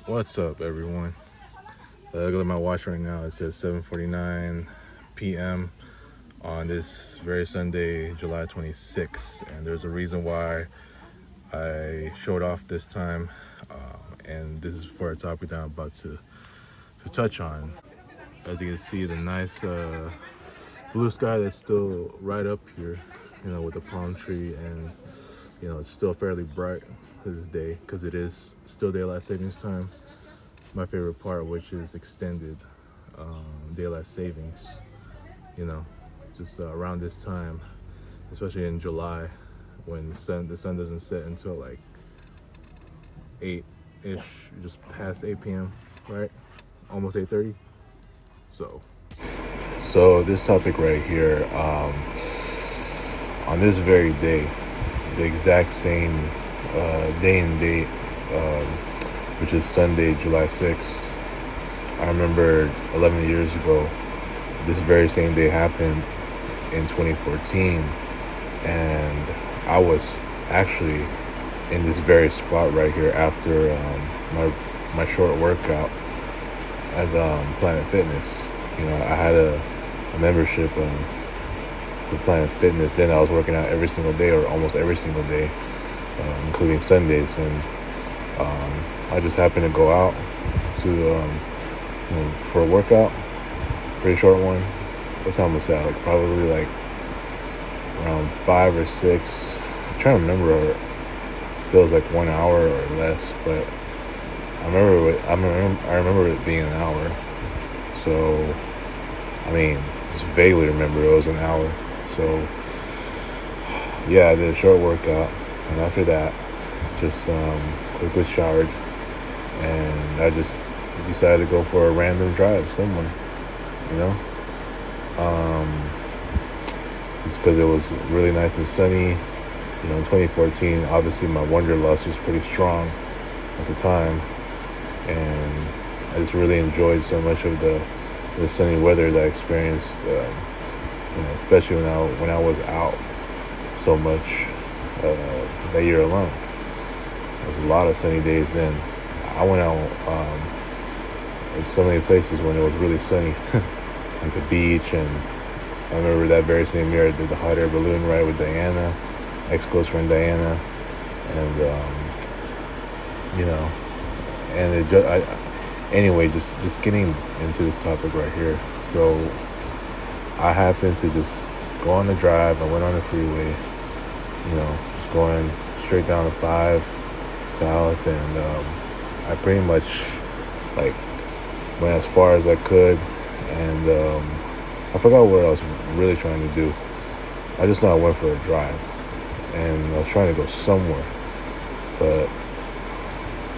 What's up, everyone? Look at my watch right now. It says 7:49 p.m. on this very Sunday, July 26th, and there's a reason why I showed off this time, and this is for a topic that I'm about to touch on. As you can see, the nice blue sky that's still right up here, with the palm tree, and it's still fairly bright this day because it is still daylight savings time. My favorite part, which is extended daylight savings. You know, just around this time, especially in July, when the sun doesn't set until like 8-ish, just past 8 p.m. Right, almost 8:30. So, so this topic right here, on this very day, the exact same day and date, um, which is Sunday, July 6th. I remember 11 years ago, this very same day happened in 2014, and I was actually in this very spot right here after my short workout at Planet Fitness. I had a membership with Planet Fitness. Then I was working out every single day, or almost every single day, including Sundays, and I just happened to go out to for a workout, pretty short one. What time was that? Like probably like around 5 or 6. I'm trying to remember. It feels like 1 hour or less, but I remember it being an hour. So I mean, just vaguely remember it was an hour. So yeah, I did a short workout, and after that, just quickly showered, and I just decided to go for a random drive somewhere. You know, just because it was really nice and sunny. In 2014, obviously my wanderlust was pretty strong at the time, and I just really enjoyed so much of the sunny weather that I experienced. Especially when I was out so much that year alone. There was a lot of sunny days then. I went out in so many places when it was really sunny, like the beach, and I remember that very same year I did the hot air balloon ride with Diana, ex-close friend Diana, and and anyway, just getting into this topic right here. So I happened to just go on the drive. I went on the freeway, just going straight down to 5 south, and I pretty much like went as far as I could, and I forgot what I was really trying to do. I just know I went for a drive, and I was trying to go somewhere, but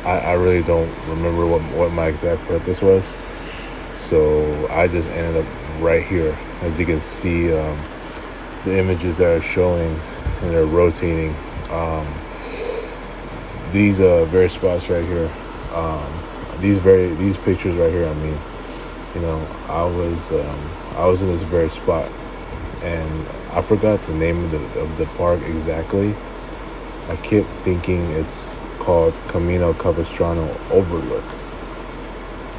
I really don't remember what my exact purpose was. So I just ended up right here. As you can see, the images that are showing and they're rotating. These very spots right here. These pictures right here. I mean, I was in this very spot, and I forgot the name of the park exactly. I kept thinking it's called Camino Capistrano Overlook.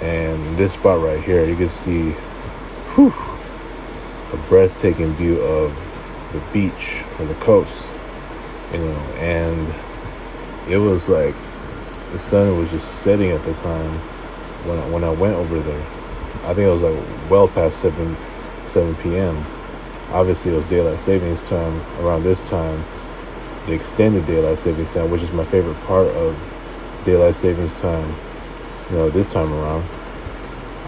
And this spot right here, you can see a breathtaking view of the beach or the coast, and it was like the sun was just setting at the time when I went over there. I think it was like well past 7 p.m. Obviously, it was daylight savings time around this time, the extended daylight savings time, which is my favorite part of daylight savings time. This time around,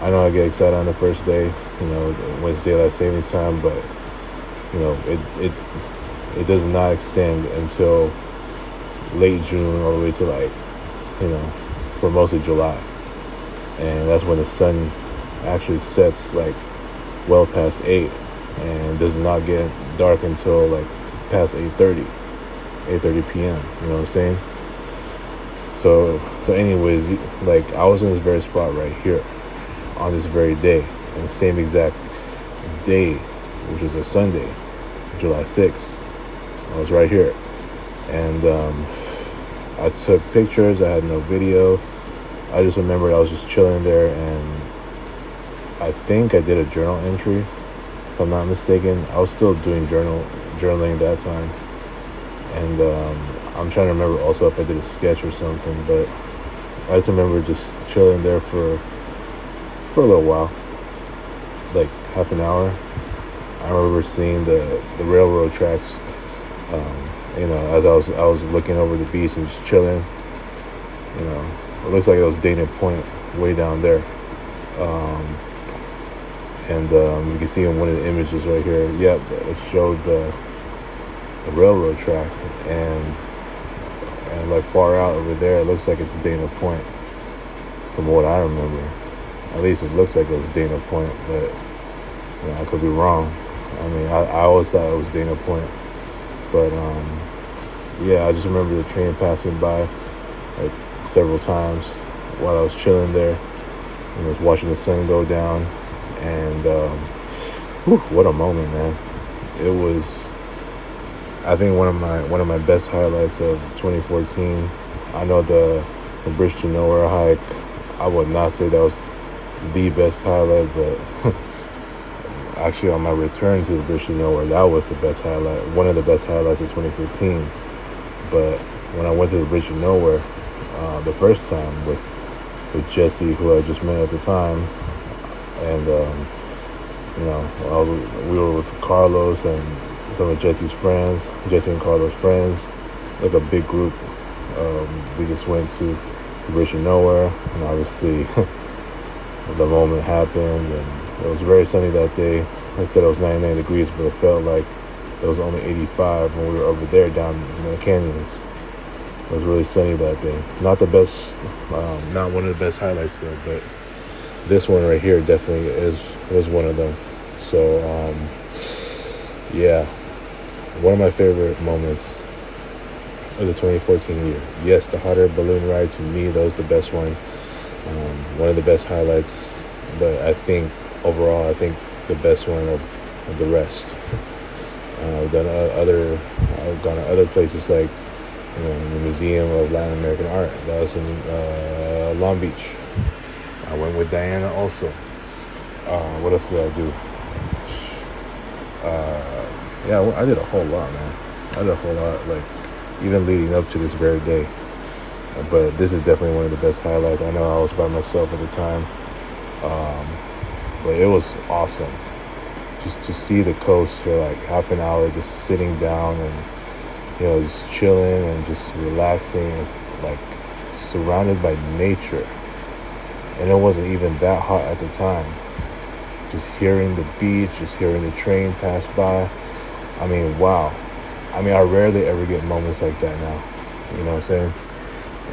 I know I get excited on the first day, when it's daylight savings time, but it does not extend until late June all the way to like, for most of July, and that's when the sun actually sets like well past 8, and does not get dark until like past 8:30 p.m. You know what I'm saying? So anyways, like I was in this very spot right here on this very day, and the same exact day, which is a Sunday, July 6th. I was right here, and I took pictures. I had no video, I just remember I was just chilling there, and I think I did a journal entry, if I'm not mistaken. I was still doing journaling that time, and I'm trying to remember also if I did a sketch or something. But I just remember just chilling there for a little while, like half an hour. I remember seeing the railroad tracks. As I was looking over the beach and just chilling. You know, it looks like it was Dana Point way down there. Um, and you can see in one of the images right here. Yep, it showed the railroad track, and like far out over there, it looks like it's Dana Point. From what I remember, at least it looks like it was Dana Point, but I could be wrong. I mean, I always thought it was Dana Point, but yeah, I just remember the train passing by like several times while I was chilling there. I was watching the sun go down, and what a moment, man! It was, I think, one of my best highlights of 2014. I know the Bridge to Nowhere hike. I would not say that was the best highlight, but actually on my return to the Bridge to Nowhere, that was the best highlight, one of the best highlights of 2015. But when I went to the Bridge to Nowhere the first time with Jesse, who I just met at the time, and we were with Carlos and some of Jesse's friends, Jesse and Carlos' friends, like a big group. We just went to the Bridge to Nowhere, and obviously the moment happened, and it was very sunny that day. They said it was 99 degrees, but it felt like it was only 85 when we were over there down in the canyons. It was really sunny that day. Not the best, not one of the best highlights though, but this one right here definitely was one of them. So yeah, one of my favorite moments of the 2014 year. Yes, the hot air balloon ride, to me, that was the best one. One of the best highlights, but I think overall, the best one of the rest. I've gone to other places like the Museum of Latin American Art. That was in Long Beach. I went with Diana also. What else did I do? Yeah, I did a whole lot, man. I did a whole lot, like even leading up to this very day. But this is definitely one of the best highlights. I know I was by myself at the time, but it was awesome just to see the coast for like half an hour, just sitting down and just chilling and just relaxing, and like surrounded by nature. And it wasn't even that hot at the time. Just hearing the beach, just hearing the train pass by. I mean, wow. I mean, I rarely ever get moments like that now. You know what I'm saying?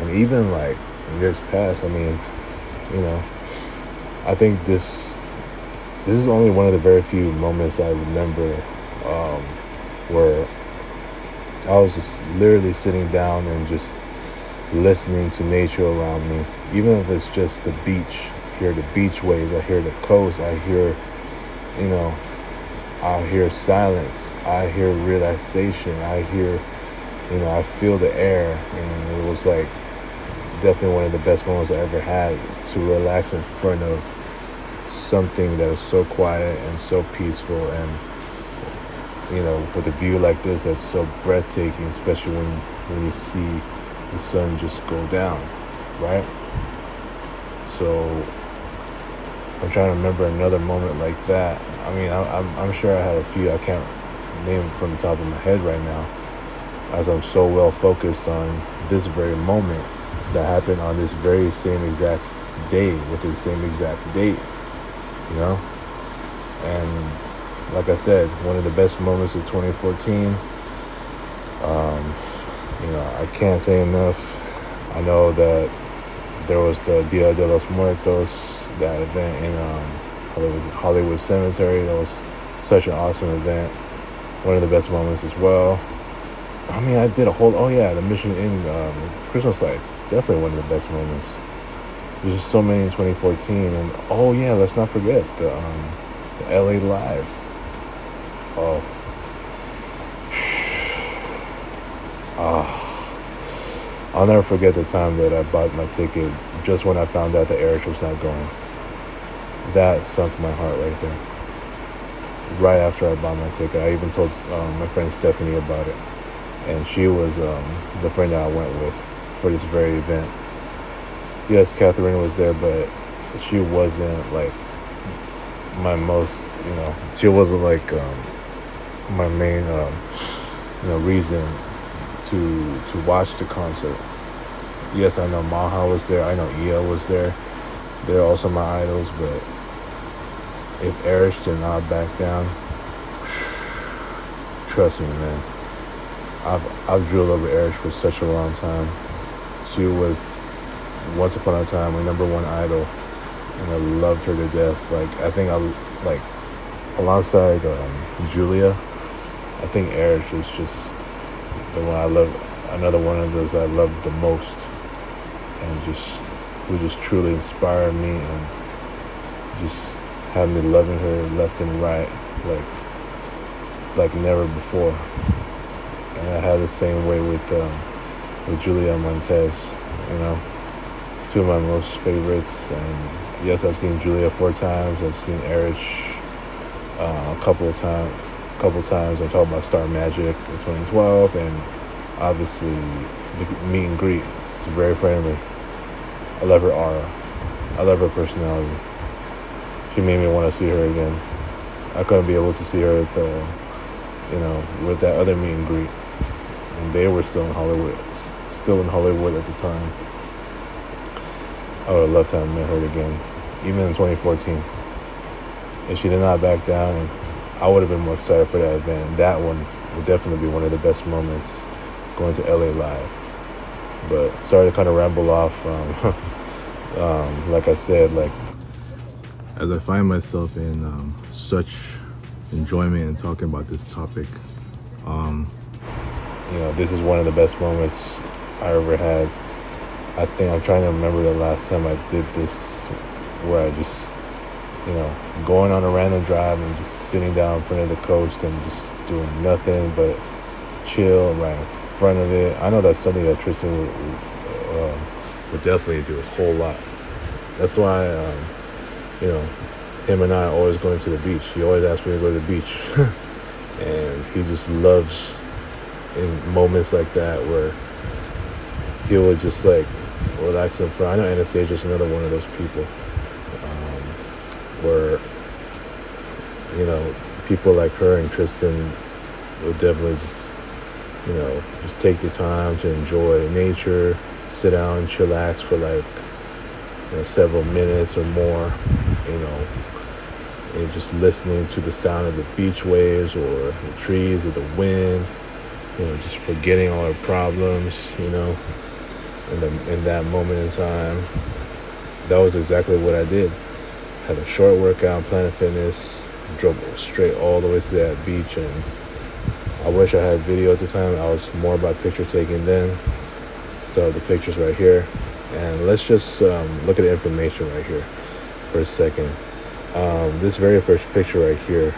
And even like in years past, I mean, I think this is only one of the very few moments I remember where I was just literally sitting down and just listening to nature around me. Even if it's just the beach, I hear the beach waves, I hear the coast, I hear silence, I hear relaxation, I hear, I feel the air. And it was like definitely one of the best moments I ever had, to relax in front of something that is so quiet and so peaceful, and with a view like this that's so breathtaking, especially when you see the sun just go down, right? So I'm trying to remember another moment like that. I mean, I'm sure I had a few. I can't name them from the top of my head right now, as I'm so well focused on this very moment that happened on this very same exact day with the same exact date, And like I said, one of the best moments of 2014. I can't say enough. I know that there was the Dia de los Muertos, that event in Hollywood Cemetery. That was such an awesome event. One of the best moments as well. I mean, I did the Mission Inn Christmas lights. Definitely one of the best moments. There's just so many in 2014. And let's not forget the LA Live. I'll never forget the time that I bought my ticket just when I found out that Eric was not going. That sunk my heart right there. Right after I bought my ticket, I even told my friend Stephanie about it, and she was the friend that I went with for this very event. Yes, Catherine was there, but she wasn't like my most, she wasn't like my main, reason to watch the concert. Yes, I know Maha was there. I know Ia was there. They're also my idols, but if Erish did not back down, trust me, man. I've drilled over Erish for such a long time. She was once upon a time my number one idol, and I loved her to death. Like I think alongside Julia, I think Erish is just the one I love. Another one of those I love the most, and who just truly inspired me and just had me loving her left and right, like never before. And I had the same way with Julia Montez, two of my most favorites. And yes, I've seen Julia 4 times. I've seen Erich a couple times. I'm talking about Star Magic in 2012, and obviously the meet and greet. She's very friendly. I love her aura. I love her personality. She made me want to see her again. I couldn't be able to see her at the, with that other meet and greet. And they were still in Hollywood at the time. I would have loved to have met her again, even in 2014. If she did not back down, and I would have been more excited for that event. And that one would definitely be one of the best moments going to LA live. But sorry to kind of ramble off. Like I said, as I find myself in such enjoyment in talking about this topic, this is one of the best moments I ever had. I think I'm trying to remember the last time I did this, where I just, going on a random drive and just sitting down in front of the coast and just doing nothing but chill right in front of it. I know that's something that Tristan would definitely do a whole lot. That's why, him and I are always going to the beach. He always asks me to go to the beach. And he just loves in moments like that where he would just relax in front. I know Anastasia's another one of those people where, people like her and Tristan would definitely just take the time to enjoy nature, sit down and chillax for several minutes or more, and just listening to the sound of the beach waves or the trees or the wind, just forgetting all our problems, in that moment in time. That was exactly what I did. Had a short workout, Planet Fitness, drove straight all the way to that beach, and I wish I had video at the time. I was more about picture taking then. So the pictures right here, and let's just look at the information right here for a second. This very first picture right here,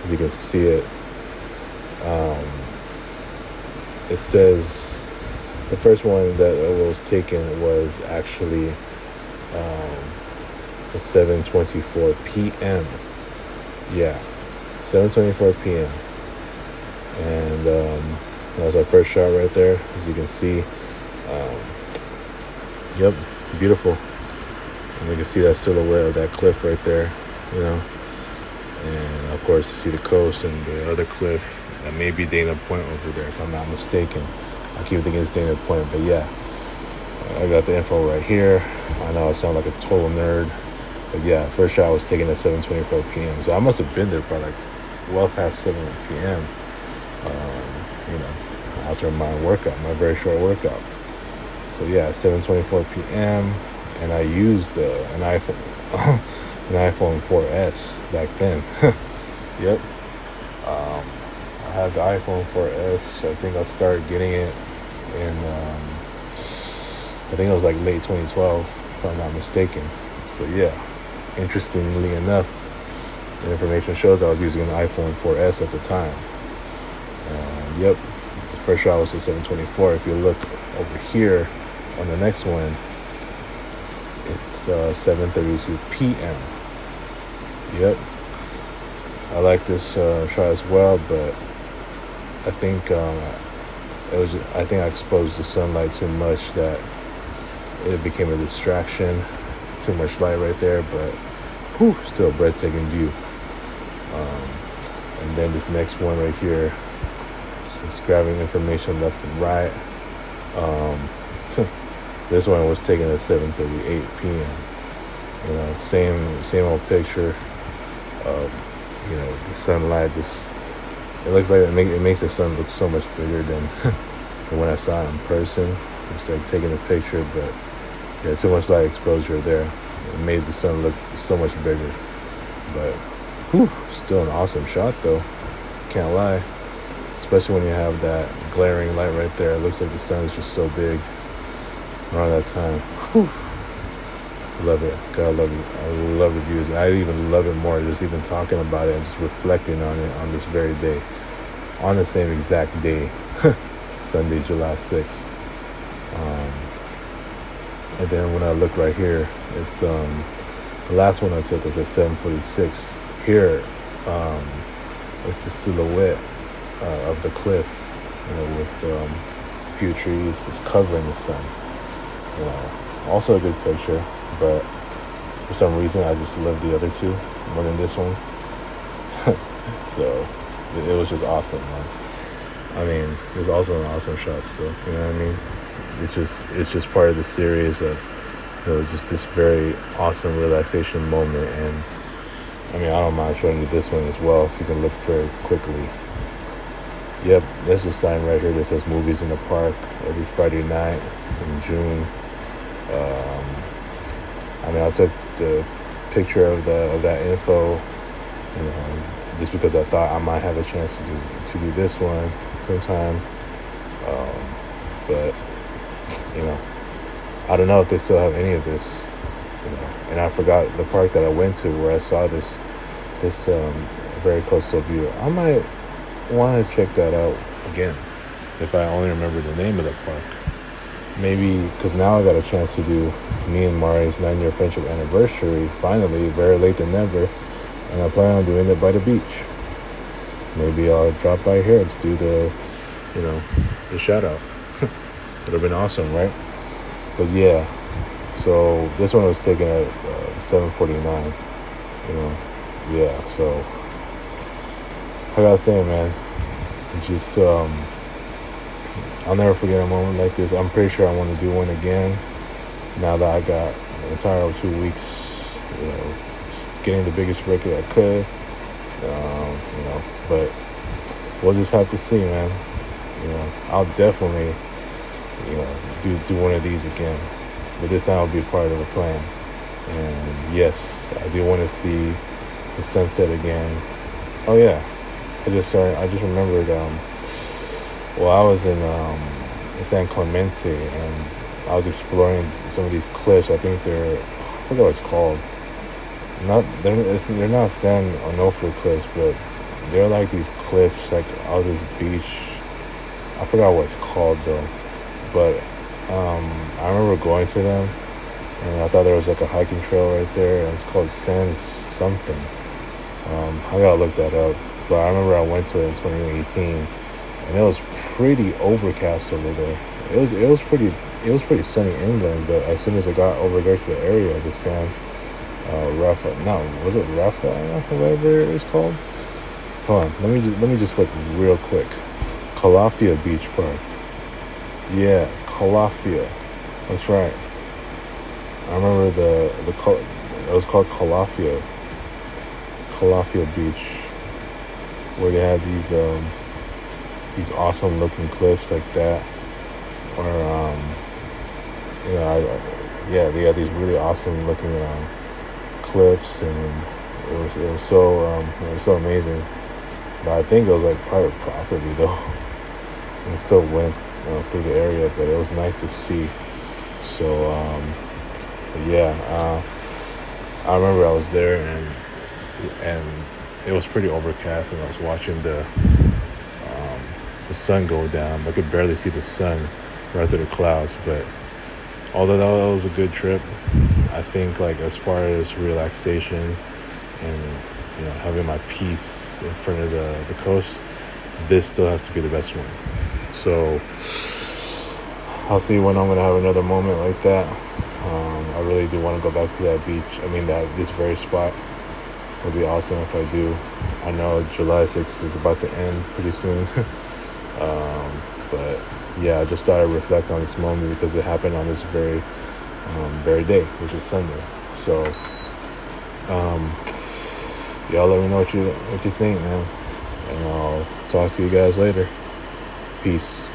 as you can see it, it says the first one that was taken was actually at 7:24 p.m. Yeah, 7:24 p.m. And that was our first shot right there, as you can see. Yep, beautiful. And you can see that silhouette of that cliff right there, and of course you see the coast and the other cliff. That may be Dana Point over there, if I'm not mistaken. I keep thinking it's Dana Point, but yeah, I got the info right here. I know I sound like a total nerd, but yeah, first shot was taken at 7:24 p.m. So I must have been there probably well past 7 p.m. After my workout, my very short workout. So yeah, 7:24 p.m. and I used an iPhone 4S back then. Yep. I had the iPhone 4S. I think I started getting it in, I think it was late 2012, if I'm not mistaken. So yeah, interestingly enough, the information shows I was using an iPhone 4S at the time. Yep, the first shot was at 7:24. If you look over here on the next one, it's 7:32 p.m. Yep, I like this shot as well, but I think I think I exposed the sunlight too much, that it became a distraction. Too much light right there, but whew, still a breathtaking view. And then this next one right here, it's grabbing information left and right. This one was taken at 7:38 p.m. You know, same old picture. The sunlight it looks like it makes the sun look so much bigger than when I saw it in person. It's like taking a picture, but yeah, too much light exposure there. It made the sun look so much bigger. But whew, still an awesome shot though. Can't lie. Especially when you have that glaring light right there. It looks like the sun is just so big around that time. Whew. Love it. Gotta love it. I love the views. I even love it more just even talking about it and just reflecting on it on this very day. On the same exact day. Sunday, July 6th. And then when I look right here, it's the last one I took was at 7:46. Here, it's the silhouette of the cliff, with a few trees just covering the sun. Also a good picture, but for some reason I just love the other two more than this one. So it was just awesome, man. I mean, it was also an awesome shot still, you know what I mean? It's just part of the series of, just this very awesome relaxation moment. And I mean, I don't mind showing you this one as well, if you can look very quickly. Yep, there's a sign right here that says Movies in the Park every Friday night in June. I took the picture of that info, just because I thought I might have a chance to do this one sometime. But I don't know if they still have any of this. And I forgot the park that I went to where I saw this very coastal view. I might want to check that out again if I only remember the name of the park. Maybe because now I got a chance to do me and Mari's 9-year friendship anniversary, finally, very late than never, and I plan on doing it by the beach. Maybe I'll drop by here to do the shout out. Would have been awesome, right? But yeah, so this one was taken at 7:49. Yeah. So I gotta say, man, just I'll never forget a moment like this. I'm pretty sure I want to do one again. Now that I got the entire 2 weeks, just getting the biggest break that I could. But we'll just have to see, man. I'll definitely, do one of these again. But this time I'll be part of the plan. And yes, I do want to see the sunset again. Oh yeah, I just remembered. I was in San Clemente, and I was exploring some of these cliffs. I think I forgot what it's called. They're not San Onofre cliffs, but they're like these cliffs, like out this beach. I forgot what it's called though, but I remember going to them, and I thought there was like a hiking trail right there, and it's called San something. I gotta look that up, but I remember I went to it in 2018, and it was pretty overcast over there. It was pretty sunny in England, but as soon as I got over there to the area, the San was it Raphael, whatever it's called? Hold on, let me just look real quick. Calafia Beach Park. Yeah, Calafia. That's right. I remember it was called Calafia Beach, where they had these awesome looking cliffs like that, or they had these really awesome looking cliffs, and it was so amazing. But I think it was like private property though. And still went through the area, but it was nice to see. So yeah, I remember I was there, and it was pretty overcast, and I was watching the sun go down. I could barely see the sun right through the clouds. But although that was a good trip, I think like as far as relaxation and having my peace in front of the coast, this still has to be the best one. So I'll see when I'm gonna have another moment like that. I really do want to go back to that beach. I mean, this very spot would be awesome if I do. I know July 6th is about to end pretty soon. But yeah, I just thought I'd reflect on this moment because it happened on this very day, which is Sunday. So y'all let me know what you think, man, and I'll talk to you guys later. Peace.